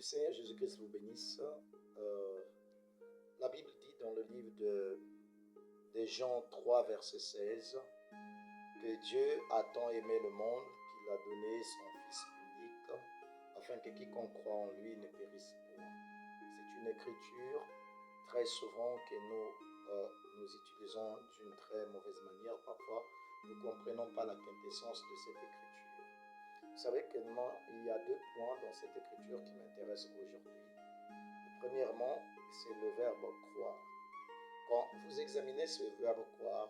Seigneur Jésus-Christ vous bénisse. Euh, la Bible dit dans le livre de Jean 3, verset 16, que Dieu a tant aimé le monde qu'il a donné son Fils unique, afin que quiconque croit en lui ne périsse point. C'est une écriture très souvent que nous utilisons d'une très mauvaise manière. Parfois, nous ne comprenons pas la quintessence de cette écriture. Vous savez que il y a deux points dans cette écriture qui m'intéressent aujourd'hui. Premièrement, c'est le verbe croire. Quand vous examinez ce verbe croire,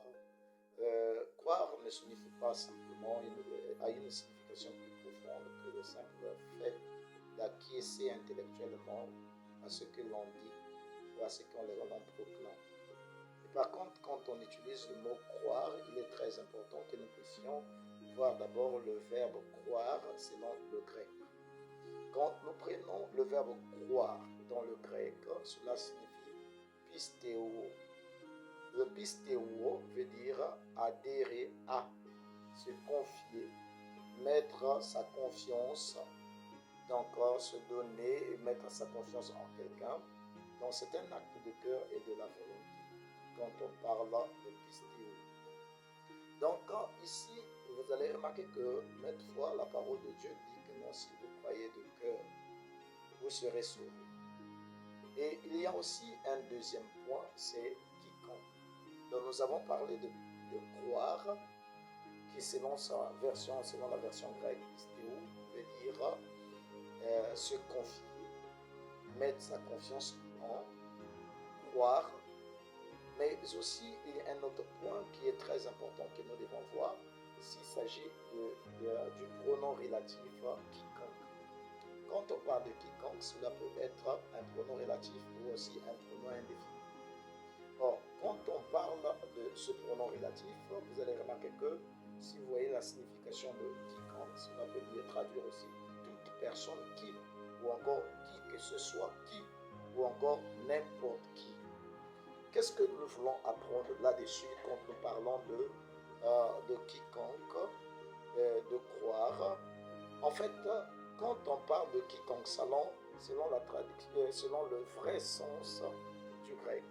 croire ne signifie pas simplement, a une signification plus profonde que le simple fait d'acquiescer intellectuellement à ce que l'on dit ou à ce qu'on proclame. Et par contre, quand on utilise le mot croire, il est très important que nous puissions voir d'abord le verbe croire selon le grec. Quand nous prenons le verbe croire dans le grec, cela signifie pistéo. Le pistéo veut dire adhérer à, se confier, mettre sa confiance, donc se donner et mettre sa confiance en quelqu'un. Donc c'est un acte de cœur et de la volonté quand on parle de pistéo. Donc ici, vous allez remarquer que maintes fois la parole de Dieu dit que non, si vous croyez de cœur, vous serez sauvés. Et il y a aussi un deuxième point, c'est quiconque. Donc nous avons parlé de croire, qui selon la version grecque, pistéo, veut dire se confier, mettre sa confiance en, croire. Mais aussi, il y a un autre point qui est très important que nous devons voir, s'il s'agit du pronom relatif quiconque. Quand on parle de quiconque, cela peut être un pronom relatif ou aussi un pronom indéfini. Or, quand on parle de ce pronom relatif, vous allez remarquer que si vous voyez la signification de quiconque, cela peut bien traduire aussi toute personne qui, ou encore qui que ce soit qui, ou encore n'importe qui. Qu'est-ce que nous voulons apprendre là-dessus quand nous parlons de quiconque, de croire? En fait, quand on parle de quiconque, selon la traduction, selon le vrai sens du grec,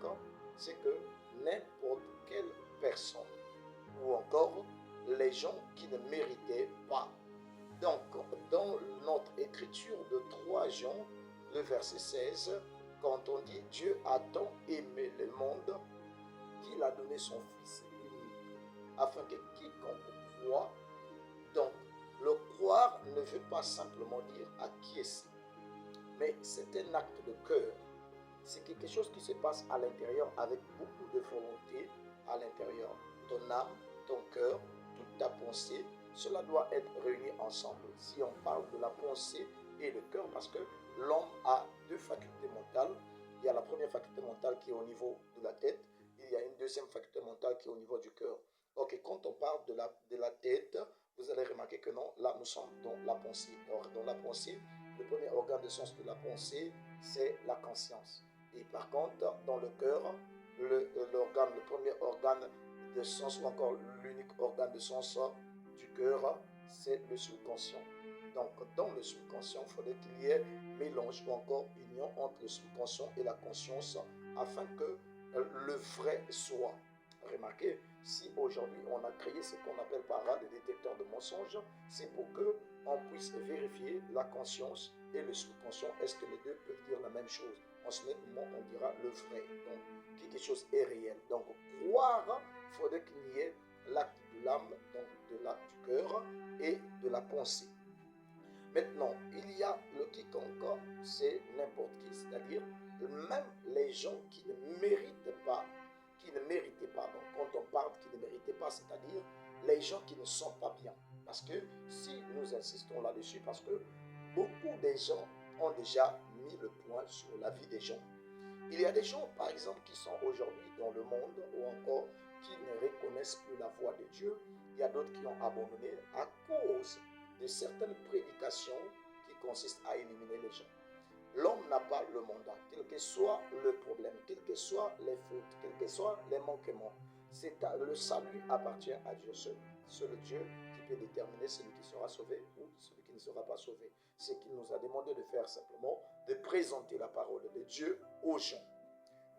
c'est que n'importe quelle personne, ou encore les gens qui ne méritaient pas. Donc, dans notre écriture de 3 Jean, le verset 16, quand on dit Dieu a tant aimé le monde qu'il a donné son Fils unique, afin que quiconque croit. Donc, le croire ne veut pas simplement dire acquiescer, mais c'est un acte de cœur. C'est quelque chose qui se passe à l'intérieur avec beaucoup de volonté à l'intérieur. Ton âme, ton cœur, toute ta pensée, cela doit être réuni ensemble. Si on parle de la pensée et le cœur, parce que l'homme a 2 facultés mentales. Il y a la première faculté mentale qui est au niveau de la tête. Il y a une deuxième faculté mentale qui est au niveau du cœur. Ok, quand on parle de la tête, vous allez remarquer que non, là nous sommes dans la pensée. Or, dans la pensée, le premier organe de sens de la pensée, c'est la conscience. Et par contre, dans le cœur, le premier organe de sens, ou encore l'unique organe de sens du cœur, c'est le subconscient. Donc, dans le subconscient, il faudrait qu'il y ait mélange ou encore union entre le subconscient et la conscience afin que le vrai soit. Remarquez, si aujourd'hui on a créé ce qu'on appelle par là des détecteurs de mensonges, c'est pour que on puisse vérifier la conscience et le subconscient. Est-ce que les deux peuvent dire la même chose? En ce moment, on dira le vrai. Donc, quelque chose est réel. Donc, croire, il faudrait qu'il y ait l'acte de l'âme, donc de l'acte du cœur et de la pensée. Maintenant, il y a le quiconque, c'est n'importe qui, c'est-à-dire même les gens qui ne méritent pas, donc quand on parle qui ne méritaient pas, c'est-à-dire les gens qui ne sont pas bien. Parce que si nous insistons là-dessus, parce que beaucoup de gens ont déjà mis le point sur la vie des gens. Il y a des gens, par exemple, qui sont aujourd'hui dans le monde ou encore qui ne reconnaissent plus la voix de Dieu. Il y a d'autres qui ont abandonné à cause de certaines prédications qui consistent à éliminer les gens. L'homme n'a pas le mandat, quel que soit le problème, quelles que soient les fautes, quels que soient les manquements. Le salut appartient à Dieu seul. C'est le Dieu qui peut déterminer celui qui sera sauvé ou celui qui ne sera pas sauvé. Ce qu'il nous a demandé de faire simplement, de présenter la parole de Dieu aux gens.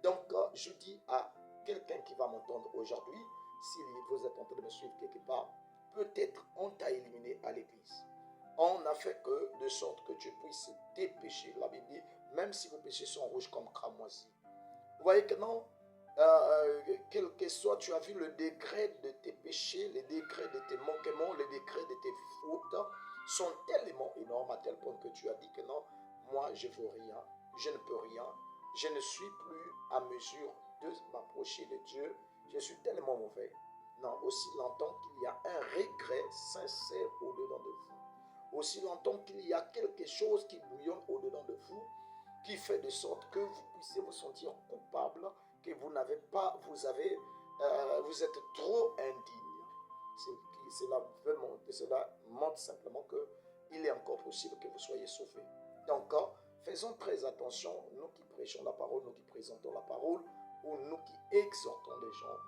Donc, je dis à quelqu'un qui va m'entendre aujourd'hui, si vous êtes en train de me suivre quelque part, peut-être on t'a éliminé à l'église. On n'a fait que de sorte que tu puisses dépêcher. La Bible dit, même si vos péchés sont rouges comme cramoisi. Vous voyez que non, quel que soit, tu as vu le degré de tes péchés, le degré de tes manquements, le degré de tes fautes sont tellement énormes à tel point que tu as dit que non, moi je ne vaux rien, je ne peux rien, je ne suis plus à mesure de m'approcher de Dieu, je suis tellement mauvais. Non, aussi longtemps qu'il y a un regret sincère au-dedans de vous, aussi longtemps qu'il y a quelque chose qui bouillonne au-dedans de vous, qui fait de sorte que vous puissiez vous sentir coupable, que vous n'avez pas, vous êtes trop indigne. Cela montre simplement qu'il est encore possible que vous soyez sauvés. Donc, faisons très attention, nous qui prêchons la parole, nous qui présentons la parole, ou nous qui exhortons les gens.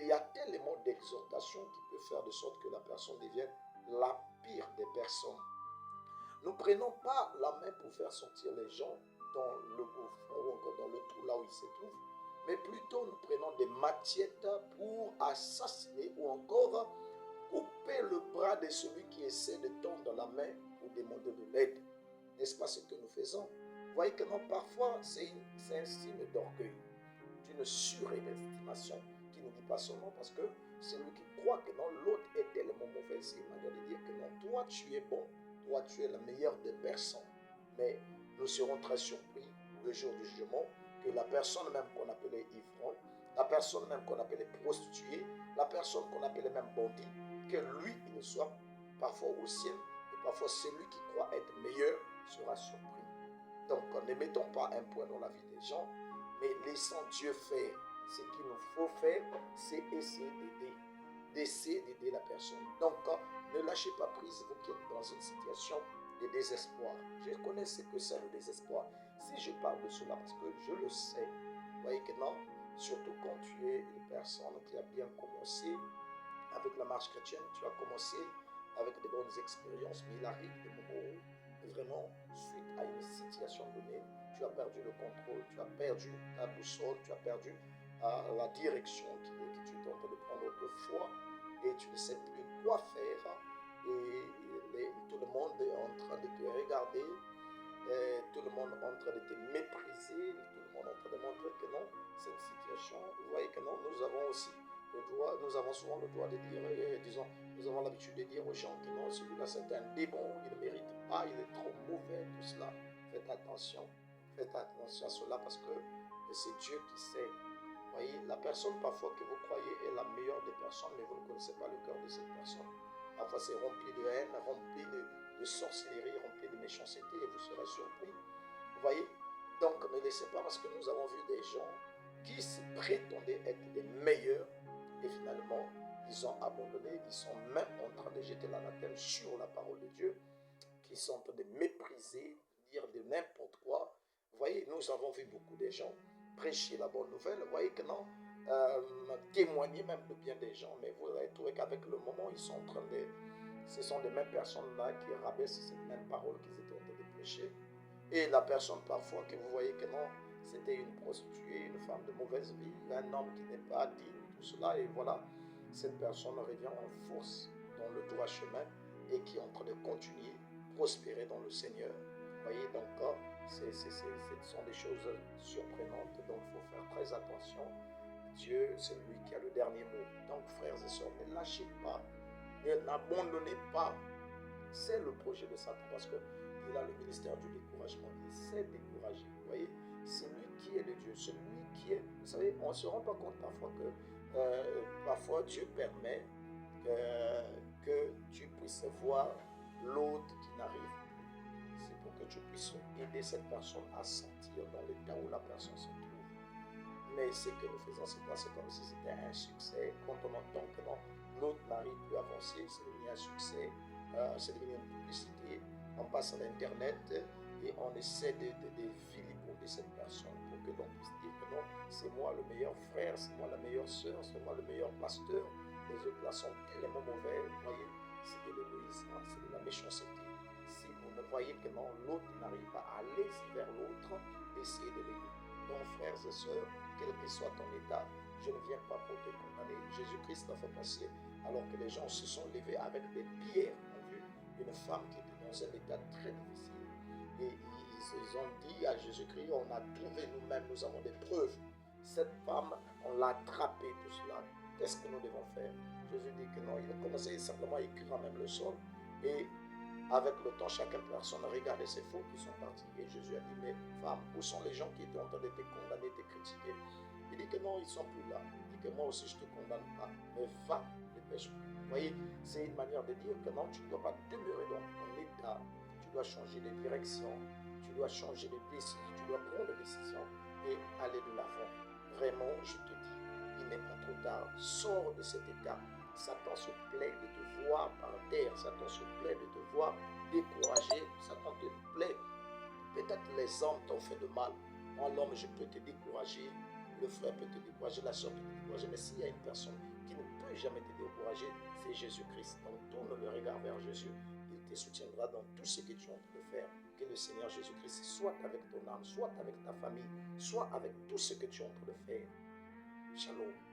Il y a tellement d'exhortations qui peuvent faire de sorte que la personne devienne la pire des personnes. Nous ne prenons pas la main pour faire sortir les gens dans le gouffre ou encore dans le trou là où ils se trouvent, mais plutôt nous prenons des machettes pour assassiner ou encore couper le bras de celui qui essaie de tendre la main pour demander de l'aide. N'est-ce pas ce que nous faisons? Vous voyez que non, parfois c'est un signe d'orgueil, d'une surestimation qui ne dit pas son nom parce que celui qui croit que non, l'autre est tellement mauvais, c'est une manière de dire que non, toi tu es bon, toi tu es la meilleure des personnes. Mais nous serons très surpris le jour du jugement que la personne même qu'on appelait ivrogne, la personne même qu'on appelait prostituée, la personne qu'on appelait même bandit, que lui, il ne soit parfois au ciel et parfois celui qui croit être meilleur sera surpris. Donc, ne mettons pas un point dans la vie des gens, mais laissons Dieu faire. Ce qu'il nous faut faire, c'est essayer d'aider la personne. Donc, ne lâchez pas prise, vous qui êtes dans une situation de désespoir. Je connais ce que c'est le désespoir. Si je parle de cela, parce que je le sais, vous voyez que non, surtout quand tu es une personne qui a bien commencé avec la marche chrétienne, tu as commencé avec de bonnes expériences, mais il arrive des moments où vraiment, suite à une situation donnée, tu as perdu le contrôle, tu as perdu ta boussole, tu as perdu la direction que tu étais en train de prendre autrefois et tu ne sais plus quoi faire et tout le monde est en train de te regarder, tout le monde est en train de te mépriser, tout le monde est en train de montrer que non, cette situation, vous voyez que non, nous avons aussi le droit, nous avons souvent le droit de dire, disons, nous avons l'habitude de dire aux gens que non, celui-là c'est un démon, il ne mérite pas, il est trop mauvais, tout cela. Faites attention à cela parce que c'est Dieu qui sait. Vous voyez, la personne parfois que vous croyez est la meilleure des personnes, mais vous ne connaissez pas le cœur de cette personne. Parfois c'est rempli de haine, rempli de sorcellerie, rempli de méchanceté et vous serez surpris. Vous voyez, donc ne laissez pas parce que nous avons vu des gens qui se prétendaient être les meilleurs et finalement ils ont abandonné, ils sont même en train de jeter l'anathème sur la parole de Dieu, qui sont en train de mépriser, dire de n'importe quoi. Vous voyez, nous avons vu beaucoup de gens prêcher la bonne nouvelle, vous voyez que non, témoigner même de bien des gens, mais vous allez trouver qu'avec le moment, ils sont en train de... Ce sont les mêmes personnes-là qui rabaissent cette même parole qu'ils étaient en train de prêcher. Et la personne parfois que vous voyez que non, c'était une prostituée, une femme de mauvaise vie, un homme qui n'est pas digne, tout cela, et voilà, cette personne revient en force dans le droit chemin et qui est en train de continuer prospérer dans le Seigneur. Vous voyez, donc, ce sont des choses surprenantes, donc il faut faire très attention. Dieu, c'est lui qui a le dernier mot. Donc, frères et sœurs, ne lâchez pas, n'abandonnez pas. C'est le projet de Satan parce qu'il a le ministère du découragement. Il sait décourager. Vous voyez, c'est lui qui est le Dieu, c'est lui qui est... Vous savez, on ne se rend pas compte parfois que parfois Dieu permet que tu puisses voir l'autre qui n'arrive plus. C'est pour que tu puisses aider cette personne à sentir dans l'état où la personne se trouve. Mais ce que nous faisons, c'est quoi? C'est comme si c'était un succès. Quand on entend que l'autre n'arrive plus à avancer, c'est devenu un succès, c'est devenu une publicité. On passe à l'internet et on essaie de vilipender cette personne pour que l'on puisse dire que non, c'est moi le meilleur frère, c'est moi la meilleure sœur, c'est moi le meilleur pasteur. Les autres là sont tellement mauvais, vous voyez. c'est de l'égoïsme, c'est de la méchanceté. Si vous ne voyez que non, l'autre n'arrive pas, allez-y vers l'autre, essayez de l'aider. Donc, frères et sœurs, quel que soit ton état, je ne viens pas pour te condamner. Jésus-Christ l'a fait passer alors que les gens se sont levés avec des pierres. On a vu une femme qui était dans un état très difficile. Et ils ont dit à Jésus-Christ, on a trouvé nous-mêmes, nous avons des preuves. Cette femme, on l'a attrapée pour cela. Qu'est-ce que nous devons faire? Jésus dit que non, il a commencé simplement à écrire même le sol. Et avec le temps, chaque personne regardait ces fous qui sont partis. Et Jésus a dit, mais femme, où sont les gens qui étaient en train de te condamner, de te critiquer? Il dit que non, ils ne sont plus là. Il dit que moi aussi, je ne te condamne pas. Mais va, ne pêche plus. Vous voyez, c'est une manière de dire que non, tu ne dois pas demeurer dans ton état. Tu dois changer de direction. Tu dois changer de décision. Tu dois prendre des décisions et aller de l'avant. Vraiment, je te dis, il n'est pas trop tard. Sors de cet état. Satan se plaît de te voir par terre. Satan se plaît de te voir découragé. Satan te plaît. Peut-être les hommes t'ont fait de mal. Moi, l'homme, je peux te décourager. Le frère peut te décourager. La soeur peut te décourager. Mais s'il y a une personne qui ne peut jamais te décourager, c'est Jésus-Christ. Donc, tourne le regard vers Jésus. Il te soutiendra dans tout ce que tu es en train de faire. Que le Seigneur Jésus-Christ soit avec ton âme, soit avec ta famille, soit avec tout ce que tu es en train de faire. Shalom.